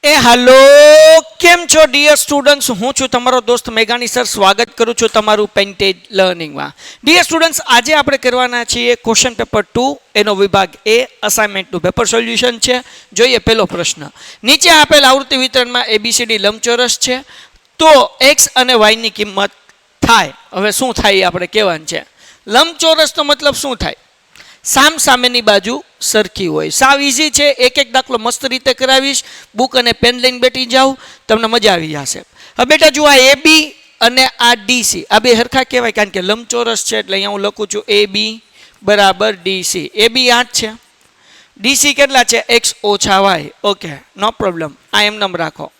ए hello केम छो dear students हूँ छू तमारो दोस्त मेघानी सर स्वागत करूँ छू तमारू पेंटेड लर्निंग में। डियर स्टूडेंट्स आज आपणे करवाना छीए क्वेश्चन पेपर 2 एनो विभाग ए असाइनमेंट नु पेपर सोल्यूशन छे। जोईए पहलो प्रश्न, नीचे आपेल आवृत्ति वितरण में एबीसीडी लंबचोरस छे तो एक्स अने वाय नी किंमत थाय। हवे शुं थाय आपणे कहेवानुं छे। लंबचोरस तो मतलब शुं थाय, साम सामेनी बाजू सरखी होय। साव इजी छे, एक एक दाखलो मस्त रीते करावीश। बुक अने पेन लईने बेठी जाओ, तमने मजा आवी जशे। हवे बेटा जो आ ए बी अने आ डी सी आ बे हरखा कहेवाय कारण के लंबचोरस छे એટલે અહીંયા હું લખું છું ए बी बराबर डी सी। ए बी 8 છે, डी सी કેટલા છે x ઓછા y। ઓકે નો પ્રોબ્લેમ, આ એમ નમ રાખો,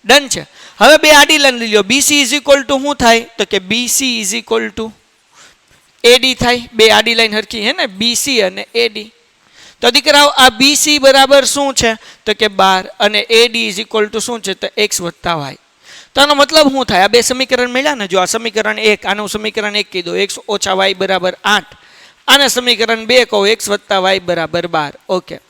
ડન છે। હવે બે આડી લાઈન લઈ લ્યો, BC ઇઝ ઇક્વલ ટુ શું થાય તો કે BC is equal to AD થાય। બે આડી લાઈન હરખી હે ને BC અને AD। तो दीकराओ आ BC बराबर शू है तो के 12 અને AD इज इक्वल टू शू है तो x वत्ता y। तो आनो मतलब शू थाय, आ बे समीकरण मिल्या ने, जो आ समीकरण 1 आनो समीकरण 1 कीधो x ओछा y बराबर 8, आने समीकरण 2 कहो x वत्ता y बराबर 12। ओके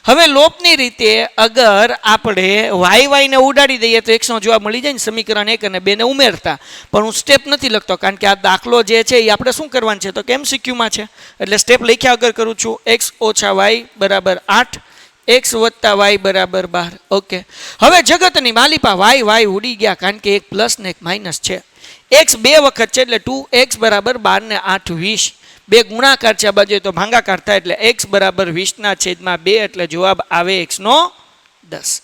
हवे लोपनी रीते अगर आपणे वाय वाय ने उडाड़ी दईए तो एक्स नो जवाब मळी जाय ने समीकरण 1 અને 2 ने उमेरता। पण हूँ स्टेप नथी लखतो कारण के आ दाखलो जे छे ए आपणे शुं करवानुं छे तो एमसीक्यू मां छे એટલે स्टेप लख्या वगर करूं छुं। x ओछा y बराबर 8, x वत्ता y बराबर 12। ओके हवे जगतनी मालिपा y y उडी गया कारण के एक प्लस ने एक माइनस छे। x बे वखत छे એટલે 2x बराबर 12 ने 8 20। बे गुणाकार छे, आ बाजू तो भांगाकार थाय એટલે x बराबर 20 ना छेदमां 2 એટલે जवाब आवे x नो 10।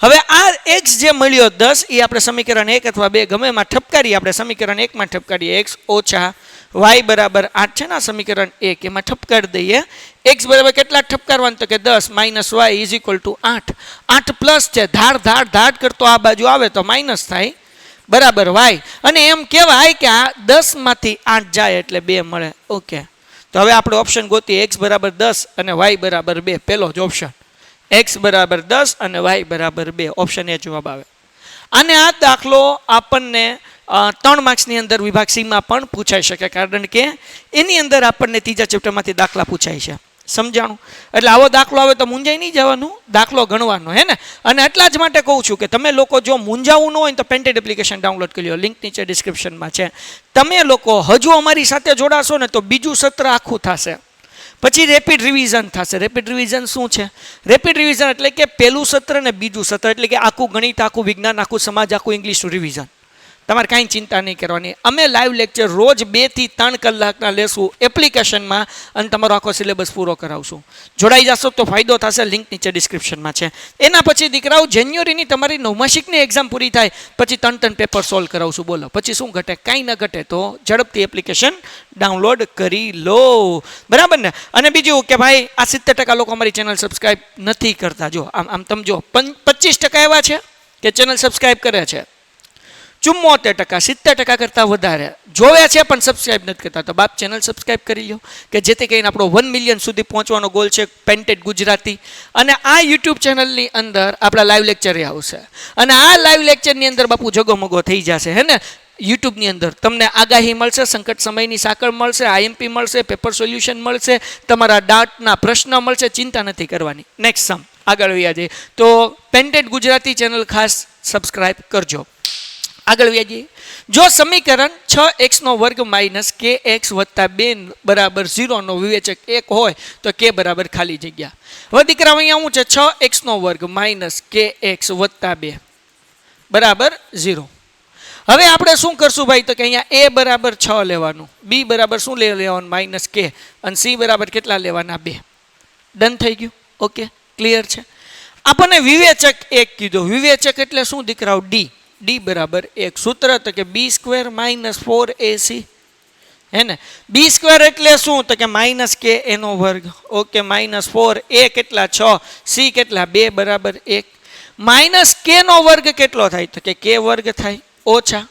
हवे आ x जे मळ्यो 10 ए आपणे समीकरण 1 अथवा 2 गमे मां ठपकारीए। आपणे समीकरण 1 मां ठपकारीए x ओछा y बराबर 8 छे ना समीकरण 1 एमां ठपकारी दईए। x बराबर केटला ठपकारवानुं तो के 10 minus y is equal to 8। 8 plus छे, धाड़ धाड़ धाड़ करतो आ बाजू आवे तो माइनस थाय बराबर y। અને એમ કહેવાય કે આ 10 માંથી 8 જાય એટલે 2 મળે। ઓકે તો હવે આપણે ઓપ્શન ગોતીએ x બરાબર 10 અને y બરાબર 2। પહેલો જ ઓપ્શન x બરાબર 10 અને y બરાબર 2, ઓપ્શન એ જવાબ આવે। અને આ દાખલો આપણને 3 માર્ક્સની અંદર વિભાગ સી માં પણ પૂછાઈ શકે કારણ કે એની અંદર આપણને ત્રીજા ચેપ્ટરમાંથી દાખલા પૂછાય છે। समझाणु એટલે આવો દાખલો આવે તો મૂંઝાઈ નહીં જવાનું, દાખલો ગણવાનો હે ને। અને એટલા જ માટે કહું છું કે તમે લોકો જો મૂંઝાવું ન હોય તો પેન્ટેડ એપ્લિકેશન ડાઉનલોડ કરી લો, લિંક નીચે ડિસ્ક્રિપ્શનમાં છે। તમે લોકો હજુ અમારી સાથે જોડાશો ને તો બીજું સત્ર આખું થશે, પછી રેપિડ રિવિઝન થશે। રેપિડ રિવિઝન શું છે? રેપિડ રિવિઝન એટલે કે પહેલું સત્ર ને બીજું સત્ર એટલે કે આખું ગણિત, આખું વિજ્ઞાન, આખું સમાજ, આખું ઇંગ્લિશનું રિવિઝન। તમારે કાંઈ ચિંતા નહીં કરવાની। અમે લાઈવ લેક્ચર રોજ 2 થી 3 કલાકના લેશું એપ્લિકેશનમાં અને તમારો આખો સિલેબસ પૂરો કરાવશું। જોડાઈ જશો તો ફાયદો થશે, લિંક નીચે ડિસ્ક્રિપ્શનમાં છે। એના પછી દીકરાઓ જાન્યુઆરીની તમારી નવમાસિકની એક્ઝામ પૂરી થાય પછી 3 પેપર સોલ્વ કરાવશું। બોલો પછી શું ઘટે? કાંઈ ન ઘટે। તો ઝડપથી એપ્લિકેશન ડાઉનલોડ કરી લો, બરાબર ને। અને બીજું કે ભાઈ આ 70% લોકો અમારી ચેનલ સબસ્ક્રાઇબ નથી કરતા। જો આમ તમે જો 25% એવા છે કે ચેનલ સબસ્ક્રાઇબ કરે છે, 74%, 70% કરતાં વધારે જોવે છે પણ સબસ્ક્રાઇબ નથી કરતા। તો બાપ ચેનલ સબસ્ક્રાઇબ કરી લો કે જેથી કરીને આપણો 1 મિલિયન સુધી પહોંચવાનો ગોલ છે પેન્ટેડ ગુજરાતી। અને આ યુટ્યુબ ચેનલની અંદર આપણા લાઈવ લેક્ચર આવશે અને આ લાઈવ લેક્ચરની અંદર બાપુ જગોમગો થઈ જશે હે ને। યુટ્યુબની અંદર તમને આગાહી મળશે, સંકટ સમયની સાંકળ મળશે, આઈએમપી મળશે, પેપર સોલ્યુશન મળશે, તમારા ડાટના પ્રશ્ન મળશે, ચિંતા નથી કરવાની। નેક્સ્ટ સમ આગળ વ્યા જઈએ તો પેન્ટેડ ગુજરાતી ચેનલ ખાસ સબસ્ક્રાઇબ કરજો। આગળ વ્યાજી, જો સમીકરણ 6x² માઇનસ kx વત્તા 2 બરાબર 0 નો વિવેચક 1 હોય તો k બરાબર ખાલી જગ્યા। હવે દીકરા અહીંયા શું છે? 6x² માઇનસ kx વત્તા 2 બરાબર 0। હવે આપણે શું કરશું ભાઈ તો કે અહીંયા a બરાબર 6 લેવાનું, b બરાબર શું લેવાનું માઇનસ k અને c બરાબર કેટલા લેવાના 2। ડન થઈ ગયું? ઓકે ક્લિયર છે। આપણને વિવેચક 1 કીધો, વિવેચક એટલે શું દીકરાઓ? d बराबर 1। सूत्र तो कि b² माइनस 4ac है ने। b² એટલે શું તો કે માઇનસ k એનો વર્ગ। ઓકે માઇનસ 4 a કેટલા 6 c કેટલા 2 બરાબર 1 માઇનસ k નો વર્ગ કેટલો થાય તો કે k વર્ગ થાય ઓછા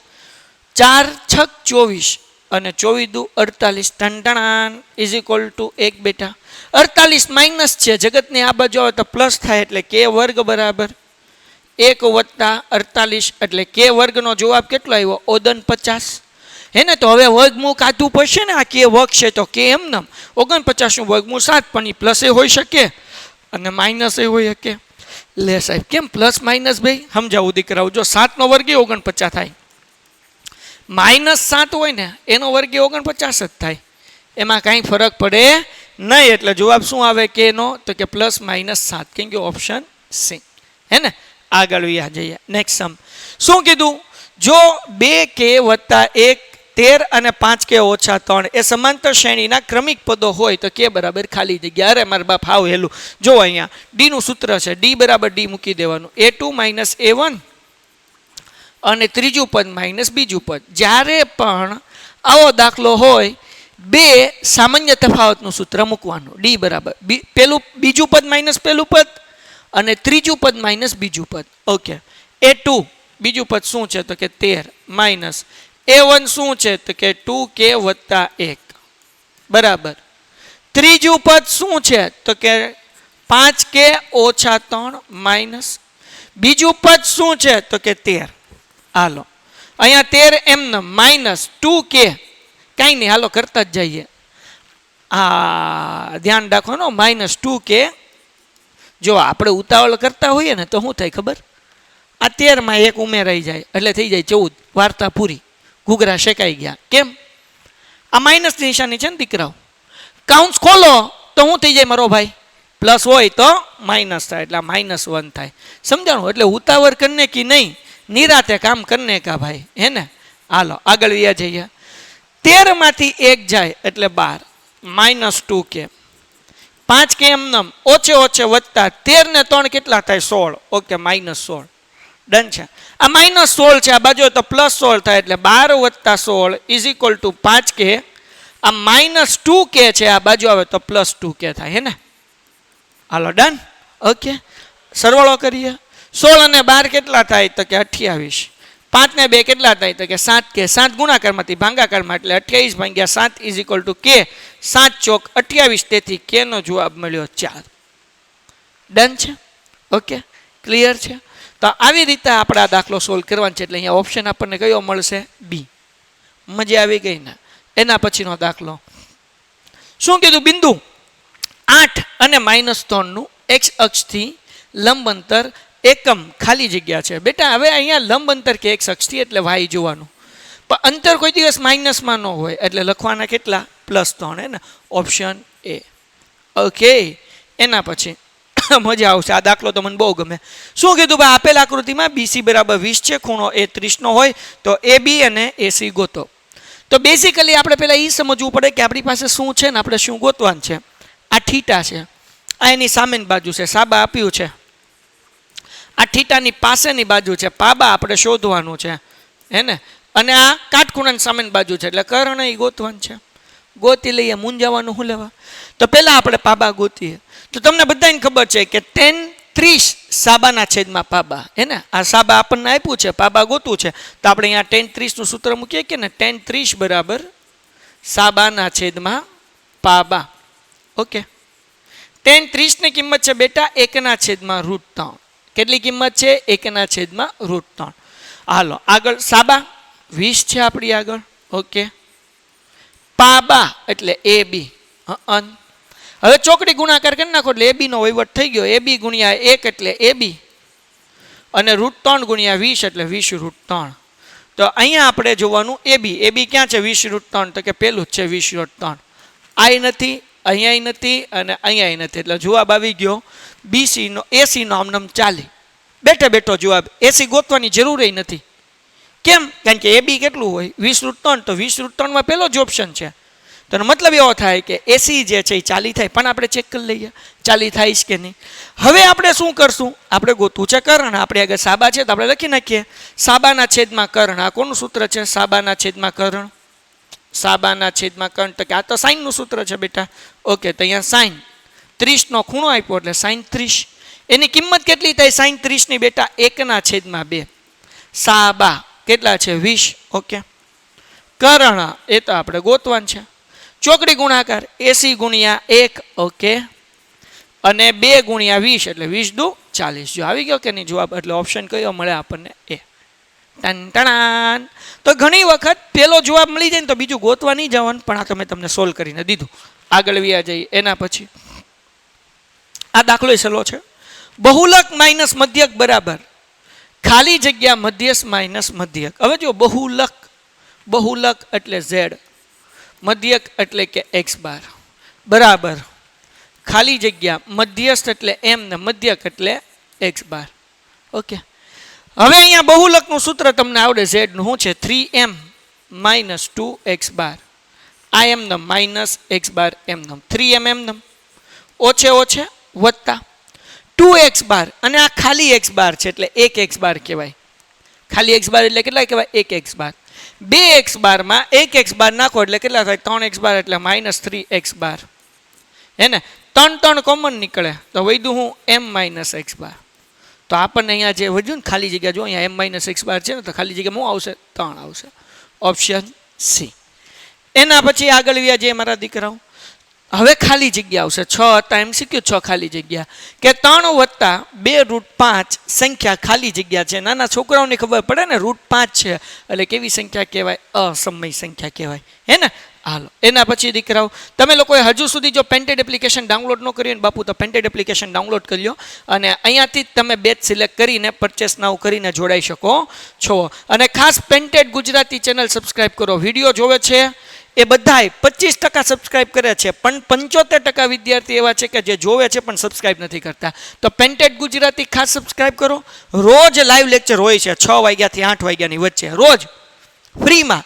4 6 24 અને 24 દુ 48 ટંટણાન ઇઝ ઇક્વલ ટુ 1 બેટા 48 માઇનસ છે, જગતની આ બાજુ આવે તો પ્લસ થાય એટલે k વર્ગ બરાબર 1 વત્તા 48 એટલે k વર્ગનો જવાબ કેટલો આવ્યો? 49 હે ને। તો હવે વર્ગમૂળ કાઢવું પડશે ને, આ k વર્ગ છે તો k એમ નમ 49 નું વર્ગમૂળ 7 પણ એ પ્લસ એ હોઈ શકે અને માઇનસ એ હોઈ શકે। લે સાહેબ કેમ પ્લસ માઇનસ ભાઈ સમજાવું દીકરાઓ, જો 7 નો વર્ગ 49 થાય, -7 હોય ને એનો વર્ગ 49 જ થાય, એમાં કાંઈ ફરક પડે નહીં. એટલે જવાબ શું આવે કે એનો, તો કે +-7, કેમ કે ઓપ્શન સી. હે ને, આગળ વ્યા જઈએ. નેક્સ્ટ સમ શું કીધું, જો 2k + 1 13 અને 5k - 3 એ સમાંતર શ્રેણીના ક્રમિક પદો હોય તો k બરાબર ખાલી જગ્યા. અરે મારા બાપ હાવ હેલું, જો અહીંયા d નું સૂત્ર છે, d બરાબર d મૂકી દેવાનું, a2 - a1 અને ત્રીજું પદ માઇનસ બીજું પદ. જ્યારે પણ આવો દાખલો હોય, બે સામાન્ય તફાવતનું સૂત્ર મૂકવાનું, d બરાબર પેલું બીજું પદ માઇનસ પેલું પદ અને ત્રીજું પદ માઇનસ બીજું પદ. ઓકે, a2 બીજું પદ શું છે તો કે 13 માઇનસ a1 શું છે તો કે 2k + 1 બરાબર ત્રીજું પદ શું છે તો કે 5k - 3 માઇનસ બીજું પદ શું છે તો કે 13. હાલો અહીંયા 13 એમને માઇનસ 2k, કાંઈ નહીં હાલો કરતા જ જઈએ. હા ધ્યાન રાખવાનો, -2k. જો આપણે ઉતાવળ કરતા હોઈએ ને તો શું થાય ખબર, આ 13 માં 1 ઉમેરાઈ જાય એટલે થઈ જાય 14, વાર્તા પૂરી, ઘૂઘરા શેકાઈ ગયા. કેમ, આ માઇનસ નિશાની છે ને દીકરાઓ, કાઉન્સ ખોલો તો શું થઈ જાય મારો ભાઈ, પ્લસ હોય તો માઇનસ થાય, એટલે -1 થાય. સમજાણું, એટલે ઉતાવળ કરને કે નહીં, નિરાતે કામ કરને કા ભાઈ. હે ને, હાલો આગળ વ્યા જઈએ. 13 માંથી 1 જાય એટલે 12 -2k, 5k એમનેમ ઓછે વત્તા 13 ને 3 કેટલા થાય 16. ઓકે, -16 ડન છે. આ -16 છે, આ બાજુ તો +16 થાય, એટલે 12 + 16 = 5k. આ -2k છે, આ બાજુ આવે તો +2k થાય. હે ને, હાલો ડન. ઓકે, સરવાળો કરીએ. 16 અને 12 કેટલા થાય તો કે 28. 5 ને 2 કેટલા થાય તો કે 7k. 7 ગુણાકારમાંથી ભાગાકારમાં, એટલે 28 / 7 = k. 7 ચોક 28, તેથી k નો જવાબ મળ્યો 4. ડન છે. ઓકે, ક્લિયર છે. તો આવી રીતે આપણે આ દાખલો સોલ્વ કરવાનો છે. એટલે અહીંયા ઓપ્શન આપણને કયો મળશે, બી. મજા આવી ગઈ ને. એના પછીનો દાખલો શું કીધું, બિંદુ 8 અને -3 નું x અક્ષથી લંબ અંતર એકમ ખાલી જગ્યા છે. બેટા હવે અહીંયા લંબ અંતર કે x અક્ષથી એટલે y જોવાનું, પણ અંતર કોઈ દિવસ માઇનસમાં ન હોય, એટલે લખવાના કેટલા, +3. હે ને, ઓપ્શન એ. ઓકે, એના પછી મજા આવશે. આ દાખલો તો મને બહુ ગમે. શું કીધું ભાઈ, આપેલ આકૃતિમાં BC બરાબર 20 છે, ખૂણો એ 30 નો હોય તો AB અને AC ગોતો. તો બેઝિકલી આપણે પહેલા એ સમજવું પડે કે આપણી પાસે શું છે ને આપણે શું ગોતવાનું છે. આ થીટા છે, આ એની સામેની બાજુ છે, સાબા આપ્યું છે. આ થીટાની પાસેની બાજુ છે, પાબા આપણે શોધવાનું છે. હે ને, અને આ કાટખૂણાની સામેની બાજુ છે, એટલે કર્ણ એ ગોતવાનું છે. ગોતી લઈએ, મૂંઝાવાનું શું લેવા. તો પહેલા આપણે પાબા ગોતીએ. તો તમને બધાને ખબર છે કે tan 30 સાબાના છેદમાં પાબા. હે ને, આ સાબા આપણને આપ્યું છે, પાબા ગોતું છે, તો આપણે અહીંયા tan 30 નું સૂત્ર મૂકીએ કે ને, tan 30 બરાબર સાબાના છેદમાં પાબા. ઓકે, tan 30 ની કિંમત છે બેટા 1/√3. કેટલી કિંમત છે, 1/√3. હાલો આગળ, સાબા 20 છે આપણી આગળ. ઓકે, પાબા એટલે AB. હવે ચોકડી ગુણાકાર કરી નાખો એટલે AB નો વહીવટ થઈ ગયો. AB × 1 એટલે AB અને √3 × 20 એટલે 20√3. તો અહીંયા આપણે જોવાનું AB. AB ક્યાં છે, 20√3, તો કે પેલું જ છે 20√3. આ નથી, અહીંયા નથી અને અહીંયા નથી, એટલે જવાબ આવી ગયો BC નો, AC નો આમનામ 40. બેઠે બેઠો જવાબ, AC ગોતવાની જરૂર નથી. કેમ, કારણ કે AB કેટલું હોય 20√3, તો 20√3 માં પહેલો જ ઓપ્શન છે. તો મતલબ એવો થાય કે AC જે છે એ 40 થાય. પણ આપણે ચેક કરી લઈએ 40 થાય છે કે નહીં. હવે આપણે શું કરશું, આપણે ગોતવું છે કર્ણ. આપણે આગળ સાબા છે તો આપણે લખી નાખીએ સાબાના છેદમાં કર્ણ. આ કોનું સૂત્ર છે, સાબાના છેદમાં કર્ણ. સાબાના છેદમાં કર્ણ, તો કે આ તો સાઈન નું સૂત્ર છે બેટા. ઓકે, તો અહીંયા સાઈન 30 નો ખૂણો આપ્યો એટલે સાઈન 30. એની કિંમત કેટલી થાય સાઈન 30 ની બેટા, 1/2. સાબા કેટલા છે 20. ઓકે, કર્ણ એ તો આપણે ગોતવાનું છે. ચોકડી ગુણાકાર AC × 1. ઓકે, અને 2 × 20 એટલે 20 દુ 40. જો આવી ગયો કે નહીં જવાબ, એટલે ઓપ્શન કયો મળે આપણને, એ. ટન. તો ઘણી વખત પેલો જવાબ મળી જાય ને તો બીજું ગોતવા નહીં જવાનું, પણ આ તો મેં તમને સોલ્વ કરીને દીધું. આગળ વ્યા જઈએ. એના પછી આ દાખલો સહેલો છે. બહુલક માઇનસ મધ્યક બરાબર ખાલી જગ્યા મધ્યસ્થ માઇનસ મધ્યક. હવે જો બહુલક એટલે ઝેડ, મધ્યક એટલે કે એક્સ બાર બરાબર ખાલી જગ્યા મધ્યસ્થ એટલે એમ ને મધ્યક એટલે એક્સ બાર. ઓકે, હવે અહીંયા બહુલકનું સૂત્ર તમને આવડે. ઝેડનું શું છે? 3m માઇનસ 2x બાર. આ એમનમ માઇનસ એક્સ બાર એમનમ, 3m એમનમ ઓછે ઓછે વત્તા 2x બાર, અને આ ખાલી એક્સ બાર છે એટલે 1x બાર કહેવાય. ખાલી એક્સ બાર એટલે કેટલા કહેવાય? 1x બાર. 2x બારમાં 1x બાર નાખો એટલે કેટલા થાય? 3x બાર એટલે માઇનસ 3x બાર. હે ને? 3 કોમન નીકળે તો વધ્યું હું m માઇનસ એક્સ બાર. તો આપણને અહીંયા જે વધ્યું ને ખાલી જગ્યા, જો અહીંયા m માઇનસ એક્સ બાર છે ને, તો ખાલી જગ્યા શું આવશે? 3 આવશે. Option C. એના પછી આગળ વ્યા જે મારા દીકરાઓ, હવે ખાલી જગ્યા આવશે. 6 હતા MCQ, 6 ખાલી જગ્યા કે 3 વત્તા 2√5 સંખ્યા ખાલી જગ્યા છે. નાના છોકરાઓને ખબર પડે ને, √5 છે એટલે કેવી સંખ્યા કહેવાય? અસમય સંખ્યા કહેવાય. હે ને? હાલો, એના પછી દીકરાઓ, તમે લોકોએ હજુ સુધી જો પેન્ટેડ એપ્લિકેશન ડાઉનલોડ ન કર્યું ને બાપુ, તો પેન્ટેડ એપ્લિકેશન ડાઉનલોડ કરી લો અને અહીંયાથી તમે બેચ સિલેક્ટ કરીને પરચેસ નાઉ કરીને જોડાઈ શકો છો. અને ખાસ પેન્ટેડ ગુજરાતી ચેનલ સબસ્ક્રાઇબ કરો. વિડીયો જોવે છે એ બધાય 25% સબસ્ક્રાઇબ કરે છે, પણ 75% વિદ્યાર્થી એવા છે કે જે જોવે છે પણ સબસ્ક્રાઇબ નથી કરતા. તો પેન્ટેડ ગુજરાતી ખાસ સબસ્ક્રાઇબ કરો. રોજ લાઈવ લેક્ચર હોય છે 6 વાગ્યાથી 8 વાગ્યાની વચ્ચે, રોજ ફ્રીમાં.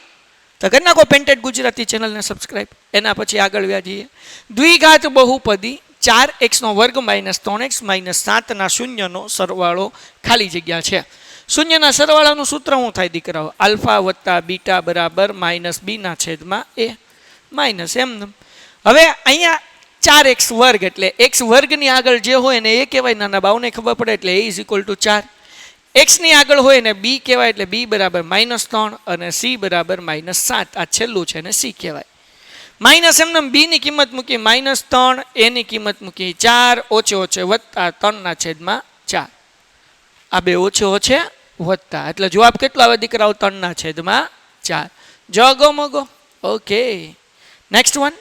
તો કરી નાખો પેન્ટેડ ગુજરાતી ચેનલને સબસ્ક્રાઇબ. એના પછી આગળ વ્યા જઈએ. દ્વિઘાત બહુપદી 4x² માઇનસ 3x માઇનસ 7 શૂન્યનો સરવાળો ખાલી જગ્યા છે. શૂન્યના સરવાળાનું સૂત્ર શું થાય દીકરાઓ? આલ્ફા વત્તા બીટા બરાબર માઇનસ બીના છેદમાં એ માઇનસ એમ. હવે અહીંયા 4x² એટલે x વર્ગની આગળ જે હોય ને એ કહેવાય. નાના બાવને ખબર પડે એટલે a ઇઝ ઇક્વલ ટુ 4. એક્સની આગળ હોય ને બી કહેવાય એટલે બી બરાબર -3 અને સી બરાબર -7. આ છેલ્લું છે ને સી કહેવાય. માઇનસ એમને બીની કિંમત મૂકી -3, એની કિંમત મૂકી 4, ઓછે ઓછે વત્તા 3/4. આ બે ઓછે ઓછે વત્તા એટલે જવાબ કેટલો આવે દીકરાઓ? 3/4. જગો મગો. Okay, next one.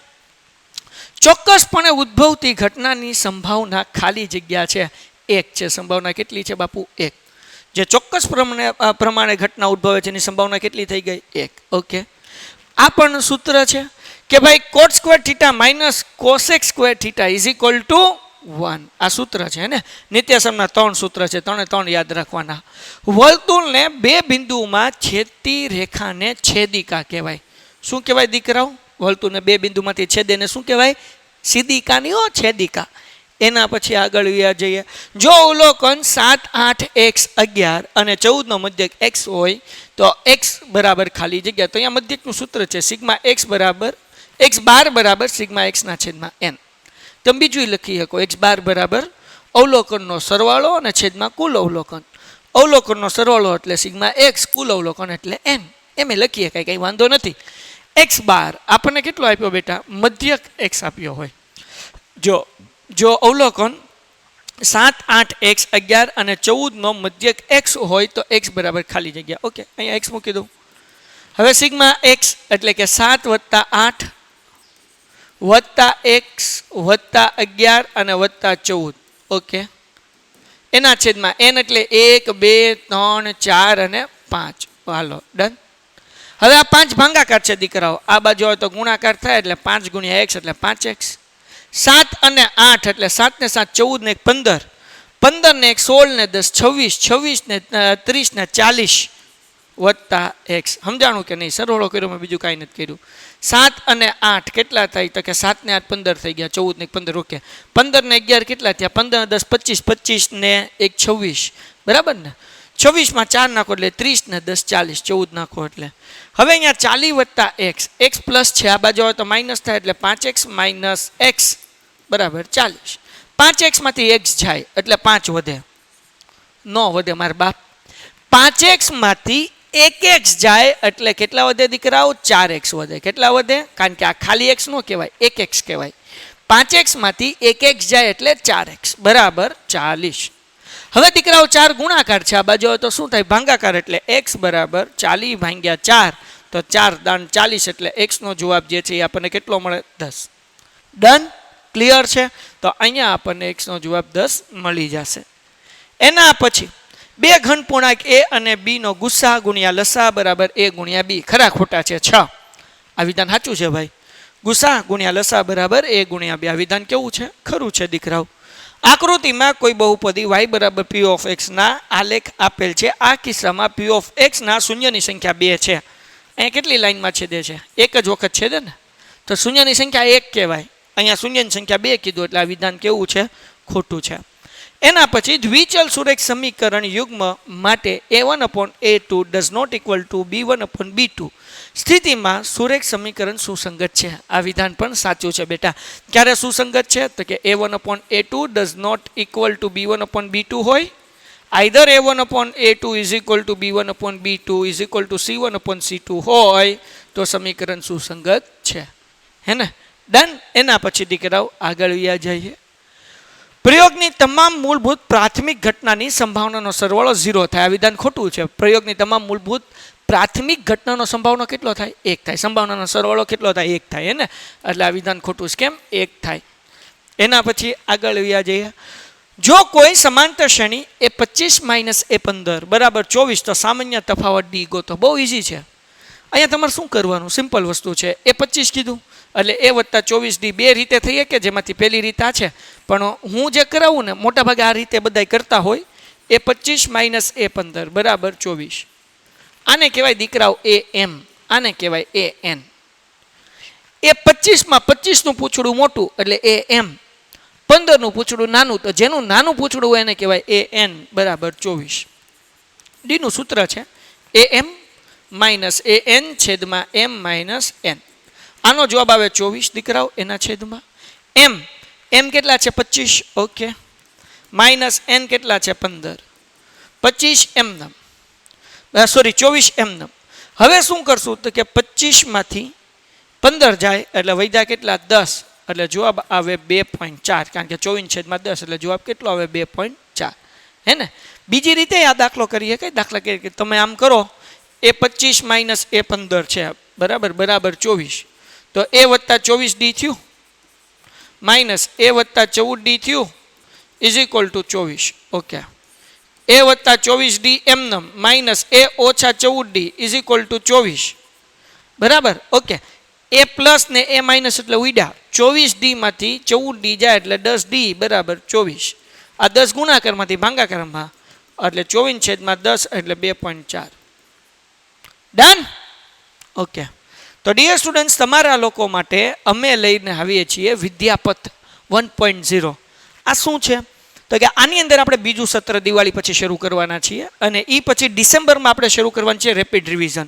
ચોક્કસપણે ઉદ્ભવતી ઘટનાની સંભાવના ખાલી જગ્યા છે 1 છે. સંભાવના કેટલી છે બાપુ? 1. જે ચોક્કસ પ્રમાણે ઘટના ઉદ્ભવે છે એની સંભાવના કેટલી થઈ ગઈ? 1. ઓકે, આ પણ સૂત્ર છે કે ભાઈ cot² minus cosec² is equal to 1. આ સૂત્ર છે ને, નિત્યસમના 3 સૂત્ર છે, 3 યાદ રાખવાના. વર્તુળને 2 બિંદુમાં છેદતી રેખાને છેદિકા કહેવાય. શું કહેવાય દીકરાઓ? વર્તુળને 2 બિંદુમાંથી છેદે ને શું કહેવાય? સીધિકા નહીં હો, છેદિકા. એના પછી આગળ વ્યા જઈએ. જો અવલોકન 7, 8, x 11 અને 14 નો મધ્યક x હોય તો x બરાબર ખાલી જગ્યા. તો અહીંયા મધ્યકનું સૂત્ર છે સિગ્મા x બરાબર x12 બરાબર સિગ્મા x ના છેદમાં n. તમે બીજું લખી શકો x12 બરાબર અવલોકનનો સરવાળો અને છેદમાં કુલ અવલોકન. અવલોકનનો સરવાળો એટલે સિગ્મા x, કુલ અવલોકન એટલે n. એમ લખીએ કંઈ વાંધો નથી. x12 આપણને કેટલો આપ્યો બેટા? મધ્યક x આપ્યો હોય. જો અવલોકન 7, 8, x 11 અને 14 નો મધ્યક x હોય તો x બરાબર ખાલી જગ્યા. ઓકે, અહીંયા x મૂકી દઉં. હવે સિગ્મા x એટલે કે 7 વત્તા 8 વત્તા x વત્તા 11 અને વત્તા 14. ઓકે, એના છેદમાં n એટલે 1, 2, 3, 4 અને 5. હાલો, ડન. હવે આ 5 ભાંગાકાર છે દીકરાઓ. આ બાજુ હોય તો ગુણાકાર થાય એટલે 5 ગુણ્યા x એટલે 5x. 7 અને 8 એટલે 7 ને 7 14 ને 15, 15 ને 1 16 ને 10 26, 26 ને 30 ને 40 વત્તા x. સમજાણું કે નહીં? સરવાળો કર્યો મેં, બીજું કાંઈ નથી કર્યું. 7 અને 8 કેટલા થાય? તો કે 7 ને 8 15 થઈ ગયા, 14 ને 15. ઓકે, 15 ને 11 કેટલા થયા? 15 ને 10 25, 25 ને 1 26. બરાબર ને? 26 માં 4 નાખો એટલે 30 ને 10 40, 14 નાખો એટલે. હવે અહીંયા 40 વત્તા x પ્લસ છે, આ બાજુ આવે તો માઇનસ થાય એટલે 5x માઇનસ x બરાબર 40. 5x માંથી x જાય એટલે 5 વધે. ન વધે મારા બાપ. 5x માંથી 1x જાય એટલે કેટલા વધે દીકરાઓ? 4x વધે. કેટલા વધે? કારણ કે આ ખાલી x નો કહેવાય, 1x કહેવાય. 5x માંથી 1x જાય એટલે 4x બરાબર 40. હવે દીકરાઓ 4 ગુણાકાર છે, આ બાજુ હોય તો શું થાય? ભાંગાકાર એટલે x બરાબર 40 ભાંગ્યા 4 તો 4 દાન 40 એટલે x નો જવાબ જે છે એ આપણને કેટલો મળે? 10. ડન? ક્લિયર છે? તો અહીંયા આપણને x નો જવાબ 10 મળી જશે. એના પછી બે ઘન પૂર્ણાંક a અને b નો ગુસા ગુણ્યા લસા બરાબર a ગુણ્યા b. ખરા ખોટા છે? 6. આ વિધાન સાચું છે ભાઈ. ગુસા ગુણ્યા લસા બરાબર a ગુણ્યા b. આ વિધાન કેવું છે? ખરું છે દીકરાઓ. આકૃતિમાં કોઈ બહુપદી y બરાબર p ઓફ x ના આલેખ આપેલ છે. આ કિસ્સામાં p ઓફ x ના શૂન્યની સંખ્યા 2 છે. અહીંયા કેટલી લાઈનમાં છેદે છે? એક જ વખત છેદે ને, તો શૂન્યની સંખ્યા 1 કહેવાય. અહીંયા શૂન્યની સંખ્યા 2 કીધું એટલે આ વિધાન કેવું છે? ખોટું છે. એના પછી દ્વિચલ સુરેખ સમીકરણ યુગ્મ માટે a1/a2 does not equal to b1/b2 સ્થિતિમાં સુરેખ સમીકરણ સુસંગત છે. આ વિધાન પણ સાચું છે બેટા. ક્યારે સુસંગત છે? તો કે a1/a2 does not equal to b1/b2 હોય, either a1/a2 is equal to b1/b2 is equal to c1/c2 હોય તો સમીકરણ સુસંગત છે. હે ને? ડન. એના પછી દીકરાઓ આગળ વ્યા જઈએ. પ્રયોગની તમામ મૂળભૂત પ્રાથમિક ઘટનાની સંભાવનાનો સરવાળો 0 થાય. આ વિધાન ખોટું છે. પ્રયોગની તમામ મૂળભૂત પ્રાથમિક ઘટનાનો સંભાવના કેટલો થાય? 1 થાય. સંભાવનાનો સરવાળો કેટલો થાય? 1 થાય. હે ને? એટલે આ વિધાન ખોટું છે. કેમ? 1 થાય. એના પછી આગળ વ્યા જઈએ. જો કોઈ સમાંતર શ્રેણી એ 25 - a15 બરાબર 24 તો સામાન્ય તફાવત d ગોતો. બહુ ઇઝી છે. અહીંયા તમારે શું કરવાનું? સિમ્પલ વસ્તુ છે. એ 25 કીધું એટલે a વત્તા 24d બે રીતે થઈ કે જેમાંથી પહેલી રીત આ છે, પણ હું જે કરાવું ને મોટાભાગે આ રીતે બધા કરતા હોય. એ 25 - a15 બરાબર 24. આને કહેવાય દીકરાઓ am. આને કહેવાય an. એ 25 માં 25નું પૂંછડું મોટું એટલે am, 15નું પૂંછડું નાનું, તો જેનું નાનું પૂંછડું હોય એને કહેવાય an બરાબર 24. d નું સૂત્ર છે am માઇનસ an છેદમાં m માઇનસ n. આનો જવાબ આવે 24 દીકરાઓ એના છેદમાં m કેટલા છે? 25. ઓકે. માઇનસ n કેટલા છે? 15. 25 એમ, સોરી 24 એમ. હવે શું કરશું? તો કે 25 માંથી 15 જાય એટલે વૈધા કેટલા? 10. એટલે જવાબ આવે 2.4. કારણ કે 24/10 એટલે જવાબ કેટલો આવે? 2.4. હે ને? બીજી રીતે આ દાખલો કરીએ. કઈ દાખલા કરીએ કે તમે આમ કરો. એ 25 - a15 છે બરાબર બરાબર 24. તો a વત્તા 24d થયું માઇનસ a વત્તા 14d થયું is equal to 24. Okay. a વત્તા 24d એમનમ માઇનસ a ઓછા 14d ઇઝ ઇક્વલ ટુ 24 બરાબર. ઓકે. a પ્લસ ને a માઇનસ એટલે ઉડ્યા. 24d માંથી 14d જાય એટલે 10d બરાબર 24. આ 10 ગુણાકારમાંથી ભાગાકારમાં એટલે 24/10 એટલે 2.4. ડન. ઓકે. તો ડિયર સ્ટુડન્ટ્સ, તમારા લોકો માટે અમે લઈને આવીએ છીએ વિદ્યાપથ 1.0. આ શું છે? તો કે આની અંદર આપણે બીજું સત્ર દિવાળી પછી શરૂ કરવાના છીએ અને એ પછી ડિસેમ્બરમાં આપણે શરૂ કરવાનું છે રેપિડ રિવિઝન,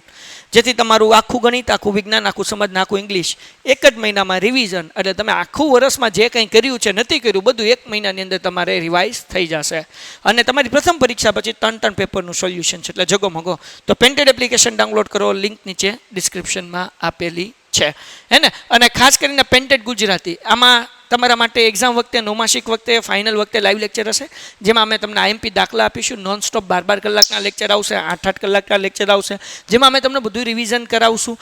જેથી તમારું આખું ગણિત, આખું વિજ્ઞાન, આખું સમાજ, આખું ઇંગ્લિશ એક જ મહિનામાં રિવિઝન, એટલે તમે આખું વર્ષમાં જે કંઈ કર્યું છે નથી કર્યું બધું એક મહિનાની અંદર તમારે રિવાઇઝ થઈ જશે. અને તમારી પ્રથમ પરીક્ષા પછી 3 પેપરનું સોલ્યુશન છે, એટલે જગોમગો. તો પેન્ટેડ એપ્લિકેશન ડાઉનલોડ કરો, લિંક નીચે ડિસ્ક્રિપ્શનમાં આપેલી છે. હે ને? અને ખાસ કરીને પેન્ટેડ ગુજરાતી, આમાં તમારા માટે એક્ઝામ વખતે, નોમાસિક વખતે, ફાઇનલ વખતે લાઈવ લેક્ચર હશે, જેમાં અમે તમને આઈએમપી દાખલા આપીશું. નોનસ્ટોપ 12 કલાકના લેક્ચર આવશે, 8 કલાકના લેક્ચર આવશે, જેમાં અમે તમને બધું રિવિઝન કરાવશું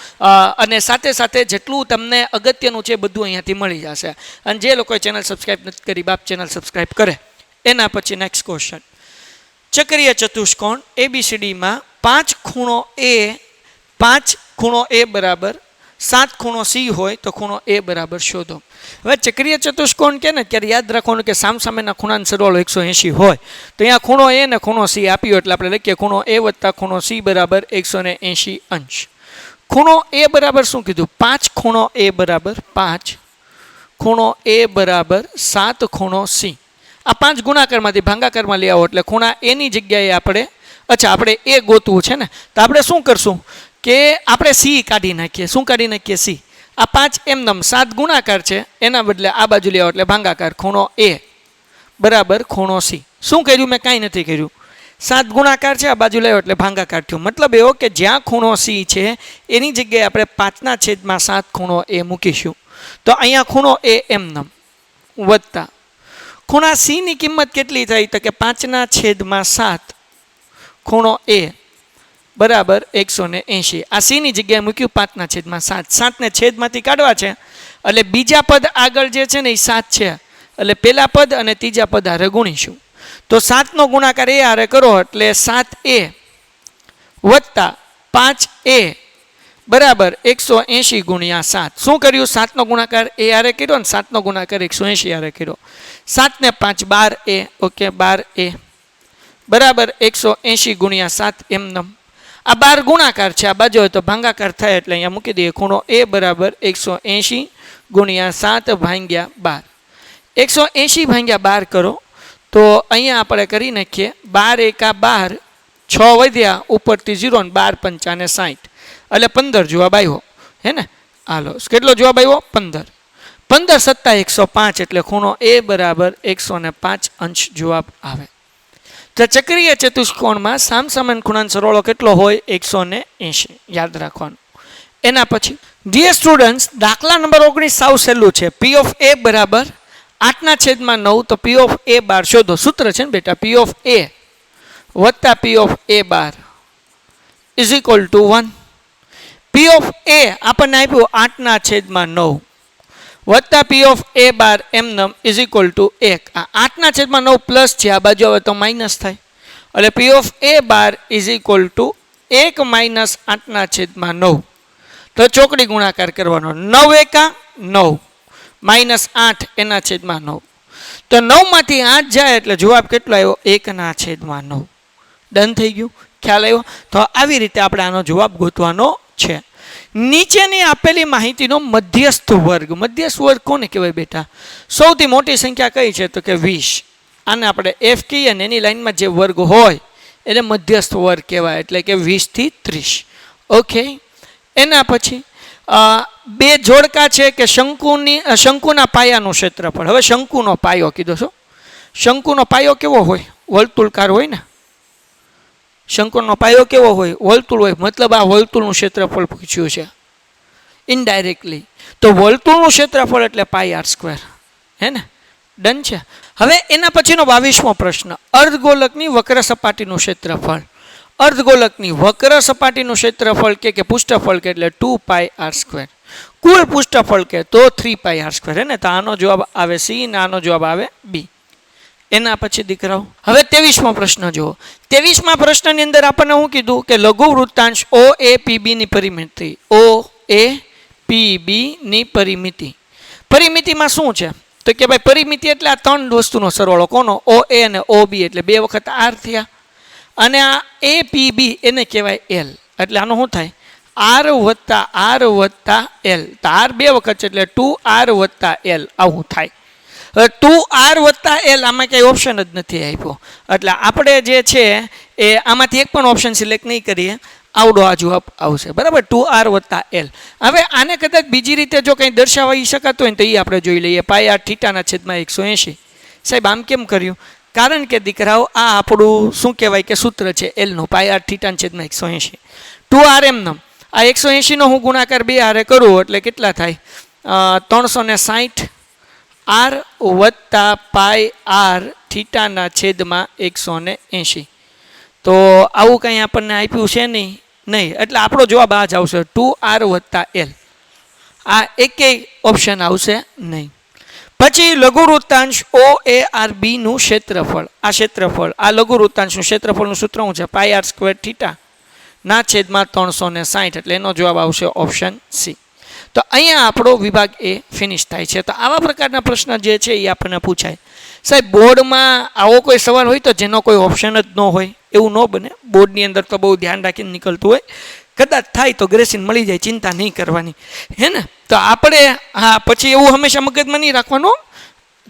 અને સાથે સાથે જેટલું તમને અગત્યનું છે બધું અહીંયાથી મળી જશે. અને જે લોકોએ ચેનલ સબસ્ક્રાઈબ નથી કરી, બાપ ચેનલ સબસ્ક્રાઈબ કરે. એના પછી નેક્સ્ટ ક્વેશ્ચન. ચક્રીય ચતુષ્કોણ ABCDમાં 5 ખૂણો A બરાબર 7 ખૂણો C હોય તો ખૂણો A બરાબર શોધો. હવે ચક્રીય ચતુષ્કોણ કે ને ત્યારે યાદ રાખવાનું કે સામસામેના ખૂણાનો સરવાળો 180 હોય, તો અહીંયા ખૂણો A ને ખૂણો C આપ્યો એટલે આપણે લખીએ ખૂણો A વત્તા ખૂણો C બરાબર 180 અંશ. ખૂણો A બરાબર શું કીધું? 5 ખૂણો A બરાબર 5, ખૂણો A બરાબર 7 ખૂણો C. આ 5 ગુણાકારમાંથી ભાગાકારમાં લઈ આવો એટલે ખૂણા A ની જગ્યાએ આપણે A ગોતવું છે ને, તો આપણે શું કરશું કે આપણે C કાઢી નાખીએ. શું કાઢી નાખીએ? C. આ 5 એમનમ 7 ગુણાકાર છે, એના બદલે આ બાજુ લેવો એટલે ભાગાકાર. ખૂણો A બરાબર ખૂણો C. શું કર્યું? મેં કાંઈ નથી કર્યું. 7 ગુણાકાર છે, આ બાજુ લેવો એટલે ભાગાકાર થયો. મતલબ એવો કે જ્યાં ખૂણો C છે એની જગ્યાએ આપણે 5/7 ખૂણો A મૂકીશું. તો અહીંયા ખૂણો A એમનમ વત્તા ખૂણા C ની કિંમત કેટલી થઈ? તો કે 5/7 ખૂણો A બરાબર 180. આ C ની જગ્યાએ મૂક્યું 5/7. 7ને છેદમાંથી કાઢવા છે એટલે બીજા પદ આગળ જે છે ને એ 7 છે, એટલે પહેલા પદ અને ત્રીજા પદ હારે ગુણીશું. તો 7નો ગુણાકાર એ હારે કરો એટલે 7a વત્તા 5a બરાબર 180 ગુણ્યા 7. શું કર્યું? 7નો ગુણાકાર એ હારે કર્યો ને 7નો ગુણાકાર 180 હારે કર્યો. 7 ને 5 12a. ઓકે, 12a બરાબર 180 ગુણ્યા 7 એમનેમ. આ 12 ગુણાકાર છે, આ બાજુ હોય તો ભાંગાકાર થાય એટલે અહીંયા મૂકી દઈએ. ખૂણો એ બરાબર 180 ગુણ્યા 7 ભાંગ્યા 12. 180 ભાંગ્યા 12 કરો તો અહીંયા આપણે કરી નાખીએ. 12 એકા 12, 6 વધ્યા ઉપરથી 0 ને 12 પંચા ને 60 એટલે 15 જવાબ આવ્યો. હે ને? હાલો, કેટલો જવાબ આવ્યો? 15. 15 સત્તા 105 એટલે ખૂણો એ બરાબર 105 અંશ જવાબ આવે. તો ચક્રીય ચતુષ્કોણમાં સામસામેન ખૂણાનો સરવાળો કેટલો હોય? 180. યાદ રાખવાનું. એના પછી ડિયર સ્ટુડન્ટ્સ, દાખલા નંબર 19 સાવ સહેલું છે. P of A બરાબર 8/9. તો P of A બાર શોધો. સૂત્ર છે ને બેટા, P of A વત્તા P of A bar is equal to 1. P of A આપણને આપ્યું 8/9 વત્તા P of A બાર એમનેમ ઇઝ ઇક્વલ ટુ 1. આ 8/9 પ્લસ છે, આ બાજુ હવે તો માઇનસ થાય એટલે P of A bar is equal to 1 minus 8/9. તો ચોકડી ગુણાકાર કરવાનો. 9 એકા 9 માઇનસ 8 એના છેદમાં 9. તો 9 માંથી 8 જાય એટલે જવાબ કેટલો આવ્યો? 1/9. ડન થઈ ગયું? ખ્યાલ આવ્યો? તો આવી રીતે આપણે આનો જવાબ ગોતવાનો છે. નીચેની આપેલી માહિતીનો મધ્યસ્થ વર્ગ. મધ્યસ્થ વર્ગ કોને કહેવાય બેટા? સૌથી મોટી સંખ્યા કઈ છે? તો કે 20. આને આપણે F કહીએ અને એની લાઈનમાં જે વર્ગ હોય એને મધ્યસ્થ વર્ગ કહેવાય, એટલે કે 20 થી 30. ઓકે, એના પછી બે જોડકા છે કે શંકુના પાયાનું ક્ષેત્રફળ. હવે શંકુનો પાયો કીધો છો. શંકુનો પાયો કેવો હોય? વર્તુળકાર હોય ને. શંકુનો પાયો કેવો હોય? વર્તુળ હોય. મતલબ આ વર્તુળનું ક્ષેત્રફળ પૂછ્યું છે ઇનડાયરેક્ટલી. તો વર્તુળનું ક્ષેત્રફળ એટલે πr². હે ને? ડન છે. હવે એના પછીનો 22મો પ્રશ્ન, અર્ધગોલકની વક્ર સપાટીનું ક્ષેત્રફળ. અર્ધગોલકની વક્ર સપાટીનું ક્ષેત્રફળ કે પૃષ્ઠફળ કે એટલે 2πr². કુલ પૃષ્ઠફળ કે તો 3πr². હે ને? તો આનો જવાબ આવે C અને આનો જવાબ આવે B. એના પછી દીકરાઓ હવે 23મો પ્રશ્ન જુઓ. 23મા પ્રશ્નની અંદર આપણને શું કીધું કે લઘુ વૃત્તાંશ OAPB ની પરિમિતિ. OAPB ની પરિમિતિ. પરિમિતિમાં શું છે? તો કે ભાઈ પરિમિતિ એટલે આ ત્રણ વસ્તુનો સરવાળો. કોનો? OA અને OB એટલે 2 વખત R થયા. અને આ APB એને કહેવાય L. એટલે આનું શું થાય? R વત્તા L. તો R 2 વખત છે એટલે 2R વત્તા L આવું થાય. 2R વત્તા L આમાં કંઈ ઓપ્શન જ નથી આપ્યો. એટલે આપણે જે છે એ આમાંથી એક પણ ઓપ્શન સિલેક્ટ નહીં કરીએ. આવડો આ જવાબ આવશે. બરાબર? 2R વત્તા L. હવે આને કદાચ બીજી રીતે જો કંઈ દર્શાવી શકાતું હોય ને તો એ આપણે જોઈ લઈએ. πr/180. સાહેબ આમ કેમ કર્યું? કારણ કે દીકરાઓ આ આપણું શું કહેવાય કે સૂત્ર છે Lનું. πr/180. 2R એમનેમ. આ 180નો હું ગુણાકાર 2 હારે કરું એટલે કેટલા થાય? 360 R વત્તા πr/180. તો આવું કંઈ આપણને આપ્યું છે નહીં. એટલે આપણો જવાબ આ જ આવશે 2R વત્તા L. આ એકેય ઓપ્શન આવશે નહીં. પછી લઘુવૃત્તાંશ OARB નું ક્ષેત્રફળ. આ ક્ષેત્રફળ, આ લઘુવૃત્તાંશનું ક્ષેત્રફળનું સૂત્ર શું છે? πr² ના છેદમાં 360. એટલે એનો જવાબ આવશે ઓપ્શન C. તો અહીંયા આપણો વિભાગ એ ફિનિશ થાય છે. તો આવા પ્રકારના પ્રશ્ન જે છે એ આપણને પૂછાય. સાહેબ બોર્ડમાં આવો કોઈ સવાલ હોય તો જેનો કોઈ ઓપ્શન જ ન હોય એવું ન બને. બોર્ડની અંદર તો બહુ ધ્યાન રાખીને નીકળતું હોય. કદાચ થાય તો ગ્રેસિન મળી જાય, ચિંતા નહીં કરવાની. હે ને? તો આપણે હા પછી એવું હંમેશા મગજમાં નહીં રાખવાનું.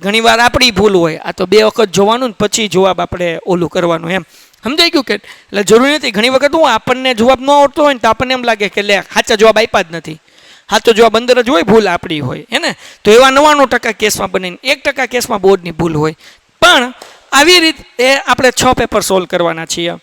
ઘણીવાર આપણી ભૂલ હોય. આ તો 2 વખત જોવાનું ને પછી જવાબ આપણે ઓલું કરવાનું. એમ સમજાઈ ગયું કે? એટલે જરૂરી નથી. ઘણી વખત હું આપણને જવાબ ન આવડતો હોય ને તો આપણને એમ લાગે કે લે સાચા જવાબ આપ્યા જ નથી. સાચો જવાબ અંદર જ હોય, ભૂલ આપણી હોય. હે ને? તો એવા 99% કેસમાં બનીને 1% કેસમાં બોર્ડની ભૂલ હોય. પણ આવી રીતે આપણે 6 પેપર સોલ્વ કરવાના છીએ.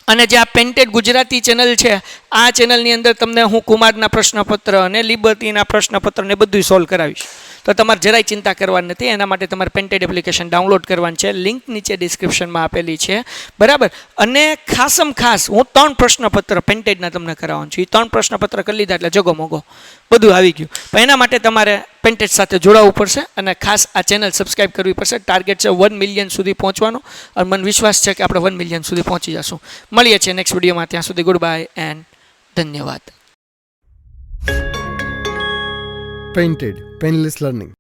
અને જે આ પેન્ટેડ ગુજરાતી ચેનલ છે, આ ચેનલની અંદર તમને હું કુમારના પ્રશ્નપત્ર અને લિબર્ટીના પ્રશ્નપત્ર ને બધું સોલ્વ કરાવીશ. તો તમારે જરાય ચિંતા કરવાની નથી. એના માટે તમારે પેન્ટેડ એપ્લિકેશન ડાઉનલોડ કરવાની છે. લિંક નીચે ડિસ્ક્રિપ્શનમાં આપેલી છે, બરાબર. અને ખાસમ ખાસ હું 3 પ્રશ્નપત્ર પેન્ટેડના તમને કરાવવાનું છું. એ 3 પ્રશ્નપત્ર કરી લીધા એટલે જગો મોગો બધું આવી ગયું. પણ એના માટે તમારે પેન્ટેડ સાથે જોડાવવું પડશે અને ખાસ આ ચેનલ સબસ્ક્રાઇબ કરવી પડશે. ટાર્ગેટ છે 1 મિલિયન સુધી પહોંચવાનો અને મને વિશ્વાસ છે કે આપણે 1 મિલિયન સુધી પહોંચી જશું. મળીએ છીએ નેક્સ્ટ વિડીયોમાં. ત્યાં સુધી ગુડ બાય એન્ડ ધન્યવાદ. Painted, Painless Learning.